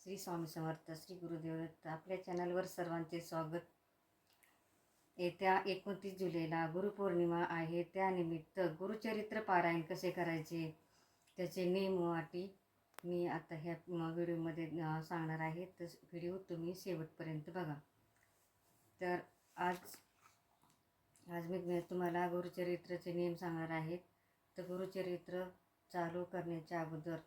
श्री स्वामी समर्थ, श्री गुरुदेव दत्त. आपल्या चॅनलवर सर्वांचे स्वागत. येत्या 29 जुलैला गुरुपौर्णिमा आहे. त्यानिमित्त गुरुचरित्र पारायण कसे करायचे, त्याचे नियम व अटी मी आता ह्या व्हिडिओमध्ये सांगणार आहे. तर व्हिडिओ तुम्ही शेवटपर्यंत बघा. तर आज मी तुम्हाला गुरुचरित्राचे नियम सांगणार आहे. तर गुरुचरित्र चालू करण्याच्या अगोदर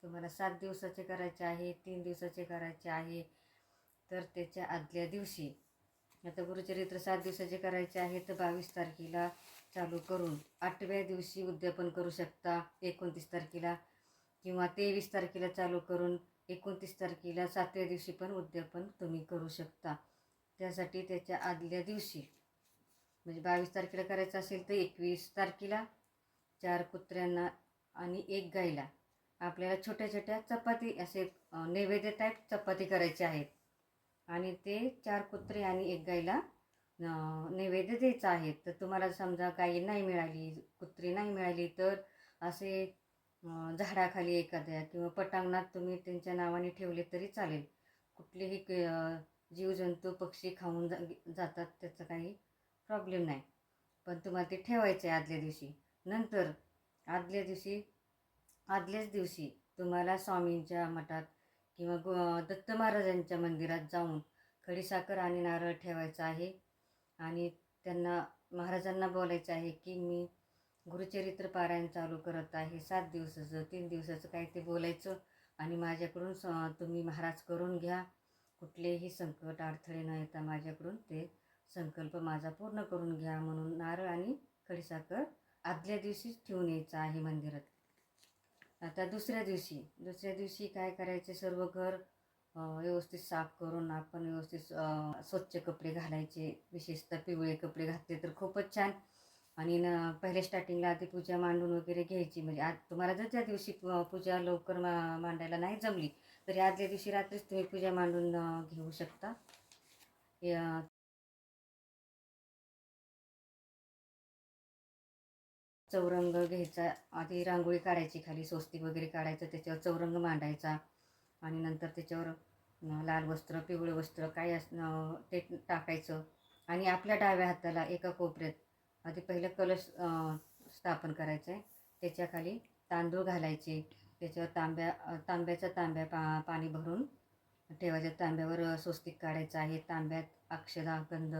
तुम्हाला 7 दिवसाचे करायचे आहे, 3 दिवसाचे करायचे आहे. तर त्याच्या आदल्या दिवशी, आता गुरुचरित्र 7 दिवसाचे करायचे आहे तर 22 तारखेला चालू करून 8व्या दिवशी उद्यापन करू शकता 29 तारखेला, किंवा 23 तारखेला चालू करून 29 तारखेला 7व्या दिवशी पण उद्यापन तुम्ही करू शकता. त्यासाठी त्याच्या आदल्या दिवशी म्हणजे 22 तारखेला करायचं असेल तर 21 तारखेला 4 कुत्र्यांना आणि 1 गाईला आपल्याला छोट्या छोट्या चपाती, असे नैवेद्य टाईप चपाती करायचे आहेत. आणि ते 4 कुत्रे आणि 1 गाईला नैवेद्य द्यायचं आहे. तर तुम्हाला समजा गाई नाही मिळाली, कुत्री नाही मिळाली, तर असे झाडाखाली एखाद्या किंवा पटांगणात तुम्ही त्यांच्या नावाने ठेवले तरी चालेल. कुठलेही जीवजंतू पक्षी खाऊन जातात, त्याचं काही प्रॉब्लेम नाही. पण तुम्हाला ते ठेवायचे आहे आदल्या दिवशी. नंतर आदल्याच दिवशी तुम्हाला स्वामींच्या मठात किंवा दत्त महाराजांच्या मंदिरात जाऊन खडीसाखर आणि नारळ ठेवायचा आहे. आणि महाराजांना बोलायचं आहे की मी गुरुचरित्र पारायण चालू करत आहे, 7 दिवसाचं, 3 दिवसाचं काय ते बोलायचं. आणि माझ्याकडून तुम्ही महाराज करून घ्या, कुठलेही संकट अडथळे न येता माझ्याकडून ते संकल्प माझा पूर्ण करून घ्या, म्हणून नारळ आणि खडीसाखर आदल्या दिवशीच ठेवून यायचं आहे मंदिरात. आता दुसऱ्या दिवशी काय करायचे, सर्व घर व्यवस्थित साफ करून आपण व्यवस्थित स्वच्छ कपडे घालायचे. विशेषतः पिवळे कपडे घातले तर खूपच छान. आणि पहिले स्टार्टिंगला आधी पूजा मांडून वगैरे घ्यायची. म्हणजे आज तुम्हाला जर त्या दिवशी पूजा लवकर मांडायला नाही जमली तरी आदल्या दिवशी रात्रीच तुम्ही पूजा मांडून घेऊ शकता. चौरंग घ्यायचा, आधी रांगोळी काढायची, खाली स्वस्तिक वगैरे काढायचं, त्याच्यावर चौरंग मांडायचा. आणि नंतर त्याच्यावर लाल वस्त्र, पिवळं वस्त्र काय ते टाकायचं. आणि आपल्या डाव्या हाताला एका कोपऱ्यात आधी पहिलं कलश स्थापन करायचं आहे. त्याच्या खाली तांदूळ घालायचे. त्याच्यावर तांब्या पाणी भरून ठेवायचं. तांब्यावर स्वस्तिक काढायचं आहे. तांब्यात अक्षदा, गंध,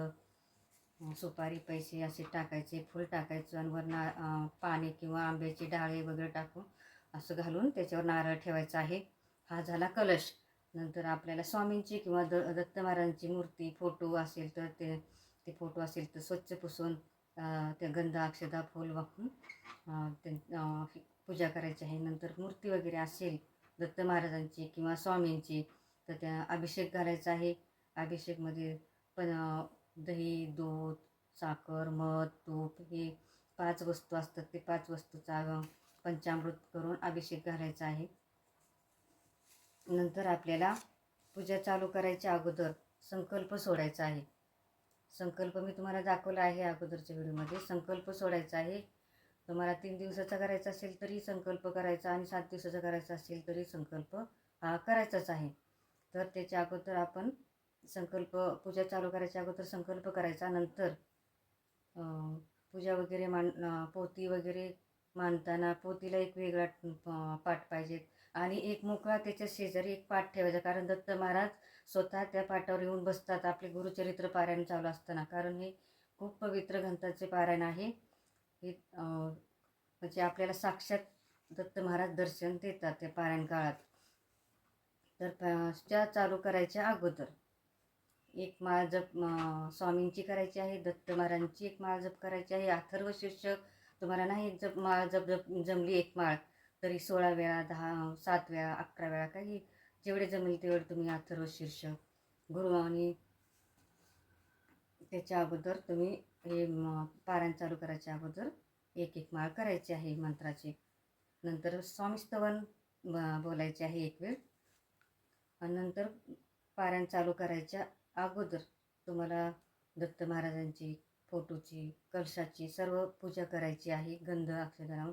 सुपारी, पैसे असे टाकायचे, फूल टाकायचं. आणि वरनं पाणी किंवा आंब्याची डाळे वगैरे टाकून असं घालून त्याच्यावर नारळ ठेवायचा आहे. हा झाला कलश. नंतर आपल्याला स्वामींची किंवा दत्त महाराजांची मूर्ती, फोटो असेल तर ते फोटो असेल तर स्वच्छ पुसून त्या गंध, अक्षदा, फूल वापरून पूजा करायची आहे. नंतर मूर्ती वगैरे असेल दत्त महाराजांची किंवा स्वामींची तर त्या अभिषेक घालायचा आहे. अभिषेकमध्ये पण दही, दूध, साखर, मध, तूप हे 5 वस्तू असतात. ते 5 वस्तूचा पंचामृत करून अभिषेक घालायचा आहे. नंतर आपल्याला पूजा चालू करायच्या अगोदर संकल्प सोडायचा आहे. संकल्प मी तुम्हाला दाखवला आहे अगोदरच्या व्हिडिओमध्ये. संकल्प सोडायचा आहे. तुम्हाला 3 दिवसाचा करायचा असेल तरी संकल्प करायचा, आणि 7 दिवसाचा करायचा असेल तरी संकल्प हा करायचाच आहे. तर त्याच्या अगोदर आपण पूजा चालू करायच्या अगोदर संकल्प करायचा. नंतर पूजा वगैरे पोथी वगैरे मांडताना पोथीला एक वेगळा पाट पाहिजे, आणि एक मोकळा त्याच्या शेजारी एक पाट ठेवायचा. कारण दत्त महाराज स्वतः त्या पाटावर येऊन बसतात आपले गुरुचरित्र पारायण चालू असताना. कारण हे खूप पवित्र ग्रंथाचे पारायण आहे. हे म्हणजे आपल्याला साक्षात दत्त महाराज दर्शन देतात त्या पारायण काळात. तर त्या चालू करायच्या अगोदर एक माळ जप स्वामींची करायची आहे, दत्त महाराजांची एक माळ जप करायची आहे. अथर्व शीर्ष तुम्हाला नाही माळ जप जमली एक माळ तरी 16 वेळा, 7 वेळा, 11 वेळा, काही जेवढे जमेल तेवढे तुम्ही अथर्व शीर्ष गुरु. आणि त्याच्या अगोदर तुम्ही हे पारायण चालू करायच्या अगोदर एक माळ करायची आहे मंत्राची. नंतर स्वामीस्तवन बोलायचे आहे एक वेळ. आणि नंतर पारायण चालू करायच्या अगोदर तुम्हाला दत्त महाराजांची, फोटोची, कलशाची सर्व पूजा करायची आहे. गंध, अक्षदा लावून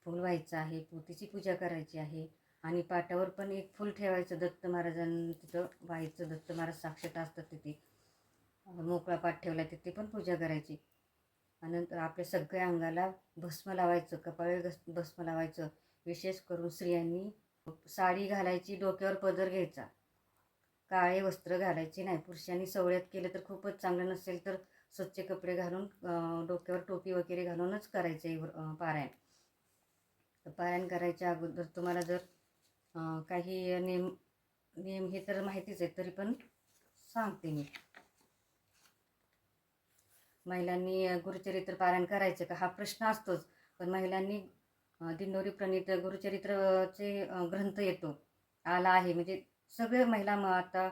फूल व्हायचं आहे. पोथीची पूजा करायची आहे. आणि पाटावर पण एक फूल ठेवायचं. दत्त महाराजांनी तिथं व्हायचं, दत्त महाराज साक्षात असतात तिथे. मोकळा पाट ठेवला तिथे पण पूजा करायची. आणि नंतर आपल्या सगळ्या अंगाला भस्म लावायचं, कपाळी भस्म लावायचं. विशेष करून स्त्रियांनी साडी घालायची, डोक्यावर पदर घ्यायचा, काळे वस्त्र घालायचे नाही. पुरुषांनी सवळ्यात केलं तर खूपच चांगलं, नसेल तर स्वच्छ कपडे घालून डोक्यावर टोपी वगैरे घालूनच करायचं पारायण. पारायण करायच्या अगोदर तुम्हाला जर काही नियम हे तर माहितीच आहे, तरी पण सांगते मी. महिलांनी गुरुचरित्र पारायण करायचं का हा प्रश्न असतोच, पण महिलांनी दिंडोरी प्रणीत गुरुचरित्रचे ग्रंथ आला आहे, म्हणजे सगळे महिला आता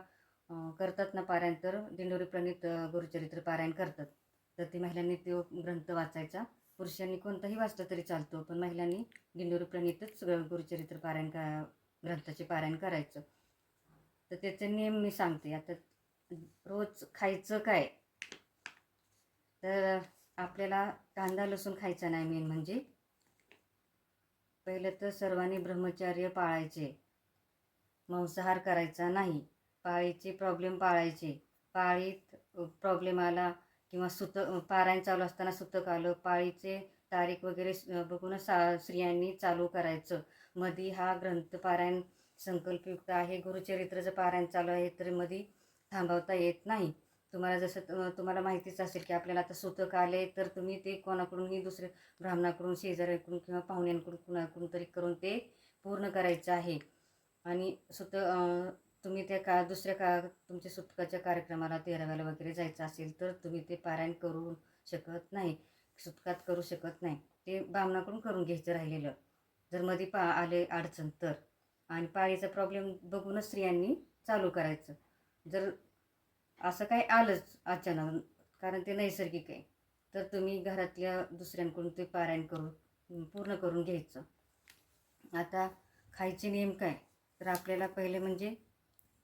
करतात ना पारायण, तर दिंडोरी प्रणीत गुरुचरित्र पारायण करतात. तर ती महिलांनी तो ग्रंथ वाचायचा. पुरुषांनी कोणताही वाचलं तरी चालतो, पण महिलांनी दिंडोरी प्रणीतच गुरुचरित्र पारायण ग्रंथाचे पारायण करायचं. तर त्याचे नियम मी सांगते. आता रोज खायचं काय, तर आपल्याला कांदा लसूण खायचा नाही. मेन म्हणजे पहिलं तर सर्वांनी ब्रह्मचर्य पाळायचे, मांसाहार करायचा नाही, पाळीचे प्रॉब्लेम पाळायचे. पाळीत प्रॉब्लेम आला किंवा पारायण चालू असताना सुतक आलं, पाळीचे तारीख वगैरे बघूनच स्त्रियांनी चालू करायचं. मधी हा ग्रंथ पारायण संकल्पयुक्त आहे, गुरुचरित्राचं पारायण चालू आहे, तर मधी थांबवता येत नाही. तुम्हाला जसं तुम्हाला माहितीच असेल की आपल्याला आता सुतक आले, तर तुम्ही ते कोणाकडूनही, दुसरे ब्राह्मणाकडून, शेजाऱ्याकडून किंवा पाहुण्यांकडून कुणाकडून तरी करून ते पूर्ण करायचं आहे. आणि तुम्ही त्या दुसऱ्या तुमच्या सुतकाच्या कार्यक्रमाला, तेराव्याला वगैरे जायचं असेल, तर तुम्ही ते पारायण करू शकत नाही, सुतकात करू शकत नाही. ते ब्राह्मणाकडून करून घ्यायचं राहिलेलं, जर मध्ये आले अडचण तर. आणि पाळीचा प्रॉब्लेम बघूनच स्त्रियांनी चालू करायचं. जर असं काय आलंच अचानक, कारण ते नैसर्गिक आहे, तर तुम्ही घरातल्या दुसऱ्यांकडून ते पारायण पूर्ण करून घ्यायचं. आता खायचे नियम काय, तर आपल्याला पहिले म्हणजे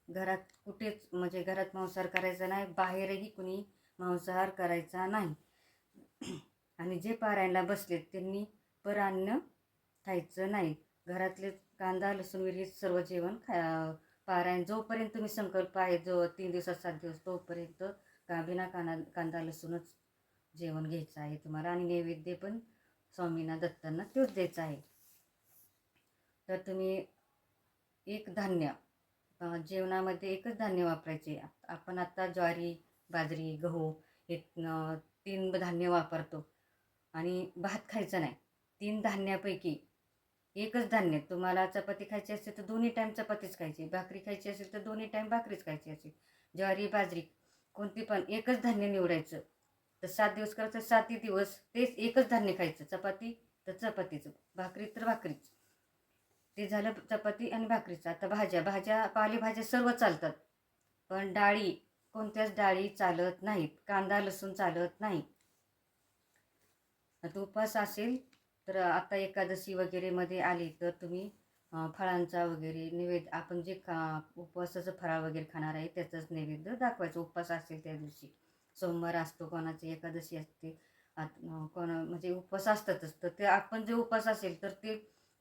घरात कुठेच, म्हणजे घरात मांसाहार करायचा नाही, बाहेरही कुणी मांसाहार करायचा नाही. आणि जे पारायणला बसलेत त्यांनी परान्न खायचं नाही. घरातले कांदा लसूण विरहित सर्व जेवण पारायण जोपर्यंत तुम्ही संकल्प आहे, जो 3 दिवसात 7 दिवस, तोपर्यंत बिना कांदा लसूणच जेवण घ्यायचं आहे तुम्हाला. आणि नैवेद्य पण स्वामींना दत्तांना तोच द्यायचा आहे. तर तुम्ही एक धान्य, जेवणामध्ये एकच धान्य वापरायचे. आपण आता ज्वारी, बाजरी, गहू हे 3 धान्य वापरतो. आणि भात खायचा नाही. 3 धान्यापैकी एकच धान्य. तुम्हाला चपाती खायची असेल तर 2 टाईम चपातीच खायची, भाकरी खायची असेल तर 2 टाईम भाकरीच खायची असेल. ज्वारी, बाजरी कोणती पण एकच धान्य निवडायचं. तर 7 दिवस करायचं, 7ही दिवस तेच एकच धान्य खायचं. चपाती तर चपातीचं, भाकरी तर भाकरीच. ते झालं चपाती आणि भाकरीचं. आता भाज्या पालेभाज्या सर्व चालतात, पण डाळी, कोणत्याच डाळी चालत नाहीत. कांदा लसूण चालत नाही. आता उपवास असेल तर आता एकादशी वगैरे मध्ये आली तर तुम्ही फळांचा वगैरे नैवेद्य, आपण जे उपवासाचं फराळ वगैरे खाणार आहे त्याचंच नैवेद्य दाखवायचं. उपवास असेल त्या दिवशी, सोमवार असतो, कोणाची एकादशी असते, म्हणजे उपवास असतातच, तर ते आपण जे उपवास असेल तर ते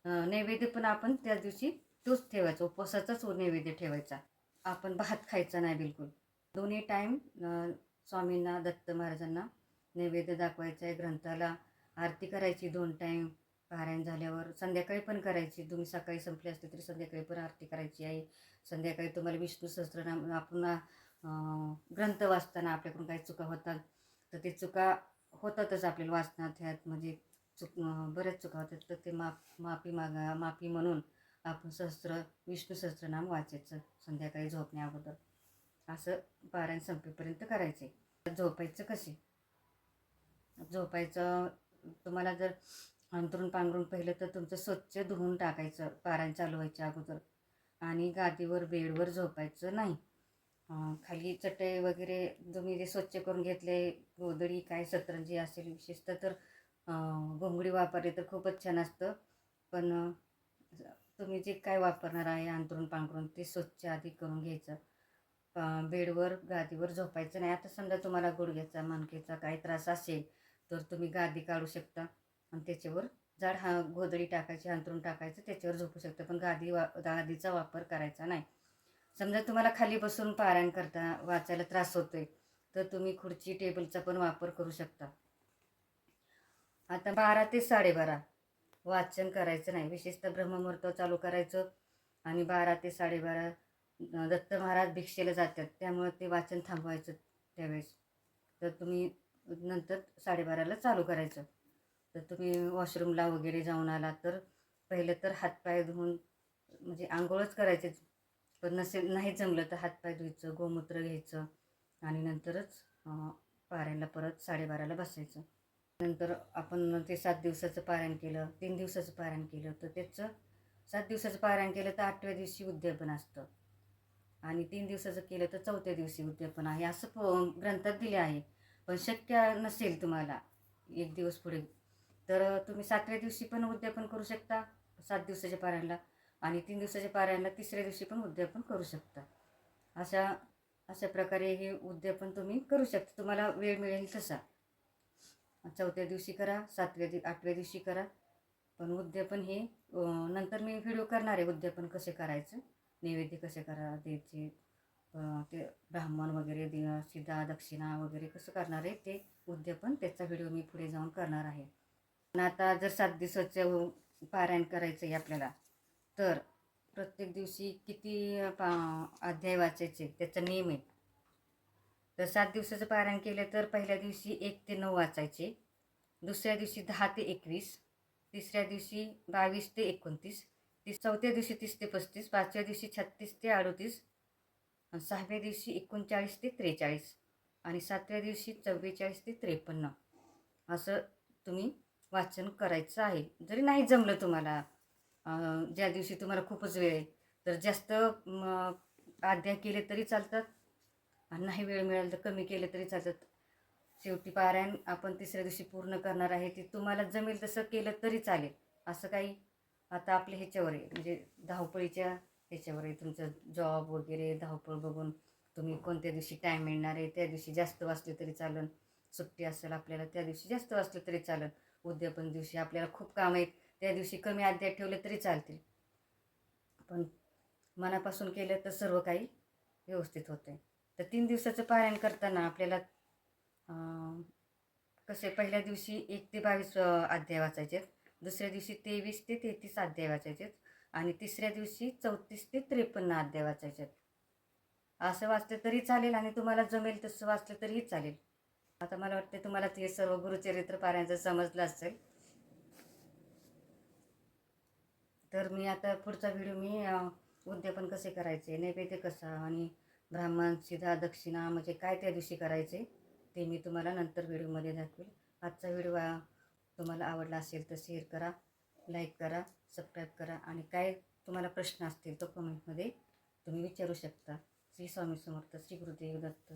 नैवेद्य पण आपण त्या दिवशी तोच ठेवायचा, उपवासाचाच नैवेद्य ठेवायचा. आपण भात खायचा नाही बिलकुल. 2 टाईम स्वामींना, दत्त महाराजांना नैवेद्य दाखवायचा आहे. ग्रंथाला आरती करायची 2 टाईम पारायण झाल्यावर. संध्याकाळी पण करायची, तुम्ही सकाळी संपली असते तरी संध्याकाळी पण आरती करायची आहे. संध्याकाळी तुम्हाला विष्णू सहस्त्रनाम, आपण ग्रंथ वाचताना आपल्याकडून काही चुका होतात, तर ते चुका होतातच आपल्याला वाचनात, ह्यात म्हणजे बऱ्याच चुका होतात, तर ते माफी म्हणून आपण विष्णू सहस्त्रनाम वाचायचं संध्याकाळी झोपण्या अगोदर. असं पारायण संपेपर्यंत करायचे. झोपायचं कसे, झोपायचं तुम्हाला जर अंथरूण पांघरून पहिलं तर तुमचं स्वच्छ धुवून टाकायचं पारायण चालू व्हायच्या अगोदर. आणि गादीवर, बेडवर झोपायचं नाही. खाली चटई वगैरे तुम्ही जे स्वच्छ करून घेतले, गोधडी काय सतरंजी असेल, विशेषतः तर घोंगडी वापरली तर खूपच छान असतं. पण तुम्ही जे काय वापरणार आहे अंथरूण पांघरून ते स्वच्छ आधी करून घ्यायचं. बेडवर, गादीवर झोपायचं नाही. आता समजा तुम्हाला गुडघ्याचा, मणक्याचा काही त्रास असेल तर तुम्ही गादी काढू शकता आणि त्याच्यावर जाड गोधडी टाकायची, अंथरूण टाकायचं, त्याच्यावर झोपू शकता, पण गादीचा वापर करायचा नाही. समजा तुम्हाला खाली बसून पारायण करता वाचायला त्रास होतोय, तर तुम्ही खुर्ची टेबलचा पण वापर करू शकता. आता 12 ते 12:30 वाचन करायचं नाही, विशेषतः ब्रह्ममुहूर्त चालू करायचं. आणि 12 ते 12:30 दत्त महाराज भिक्षेला जातात, त्यामुळे ते वाचन थांबवायचं त्यावेळेस. तर तुम्ही नंतर 12:30ला चालू करायचं. तर तुम्ही वॉशरूमला वगैरे जाऊन आला तर पहिलं तर हातपाय धुवून, म्हणजे आंघोळच करायचे, पण नाही जमलं तर हातपाय धुवायचं, गोमूत्र घ्यायचं आणि नंतरच पारायणला परत 12:30ला बसायचं. नंतर आपण ते 7 दिवसाचं पारायण केलं, 3 दिवसाचं पारायण केलं, तर त्याचं 7 दिवसाचं पारायण केलं तर 8व्या दिवशी उद्यापन असतं, आणि 3 दिवसाचं केलं तर 4थ्या दिवशी उद्यापन आहे, असं ग्रंथात दिले आहे. पण शक्य नसेल तुम्हाला 1 दिवस पुढे, तर तुम्ही 7व्या दिवशी पण उद्यापन करू शकता 7 दिवसाच्या पारायणला, आणि 3 दिवसाच्या पारायणला 3ऱ्या दिवशी पण उद्यापन करू शकता. अशा प्रकारे हे उद्यापन तुम्ही करू शकता, तुम्हाला वेळ मिळेल तसा. 4थ्या दिवशी करा, 8व्या दिवशी करा. पण उद्यापन हे नंतर मी व्हिडिओ करणार आहे, उद्यापन कसे करायचं, नैवेद्य कसे द्यायचे, ते ब्राह्मण वगैरे शिधा दक्षिणा वगैरे कसं करणार आहे ते उद्यापन, त्याचा व्हिडिओ मी पुढे जाऊन करणार आहे. पण आता जर 7 दिवसाचं पारायण करायचं आहे आपल्याला, तर प्रत्येक दिवशी किती अध्याय वाचायचे त्याचा नियम आहे. तर 7 दिवसाचं पारायण केलं तर पहिल्या दिवशी 1 ते 9 वाचायचे, दुसऱ्या दिवशी 10 ते 21, तिसऱ्या दिवशी 22 ते 29, 4थ्या दिवशी 30 ते 35, 5व्या दिवशी 36 ते 38, 6व्या दिवशी 39 ते 43, आणि 7व्या दिवशी 44 ते 53. असं तुम्ही वाचन करायचं आहे. जरी नाही जमलं तुम्हाला, ज्या दिवशी तुम्हाला खूपच वेळ आहे, तर जास्त अध्याय केले तरी चालतात, आणि नाही वेळ मिळाला तर कमी केले तरी चालतात. शेवटी पारायण आपण 3ऱ्या दिवशी पूर्ण करणार आहे, ते तुम्हाला जमेल तसं केलं तरी चालेल. असं काही आता आपल्या ह्याच्यावर आहे, म्हणजे धावपळीच्या ह्याच्यावर आहे, तुमचं जॉब वगैरे धावपळ बघून तुम्ही कोणत्या दिवशी टाईम मिळणार आहे त्या दिवशी जास्त वाचले तरी चालेल, सुट्टी असेल आपल्याला त्या दिवशी जास्त वाचलं तरी चालेल, उद्यापन दिवशी आपल्याला खूप काम आहेत त्या दिवशी कमी अध्याय ठेवले तरी चालतील. पण मनापासून केलं तर सर्व काही व्यवस्थित होते. तर 3 दिवसाचं पारायण करताना आपल्याला कसे पहिल्या दिवशी 1 ते 22 अध्याय वाचायचे, दुसऱ्या दिवशी 23 ते 33 अध्याय वाचायचे, आणि तिसऱ्या दिवशी 34 ते 53 अध्याय वाचायचे. असं वाचलं तरी चालेल, आणि तुम्हाला जमेल तसं वाचलं तरीही चालेल. आता मला वाटते तुम्हाला ते सर्व गुरुचरित्र पारायणाचं समजलं असेल. तर मी आता पुढचा व्हिडिओ मी उद्यापन कसे करायचे, नैवेद्य कसा, आणि ब्राह्मण शिधा दक्षिणा म्हणजे काय त्या दिवशी करायचे ते मी तुम्हाला नंतर व्हिडिओमध्ये दाखवेल. आजचा व्हिडिओ तुम्हाला आवडला असेल तर शेअर करा, लाईक करा, सबस्क्राईब करा, आणि काय तुम्हाला प्रश्न असतील तर कमेंटमध्ये तुम्ही विचारू शकता. श्री स्वामी समर्थ, श्री गुरुदेव दत्त.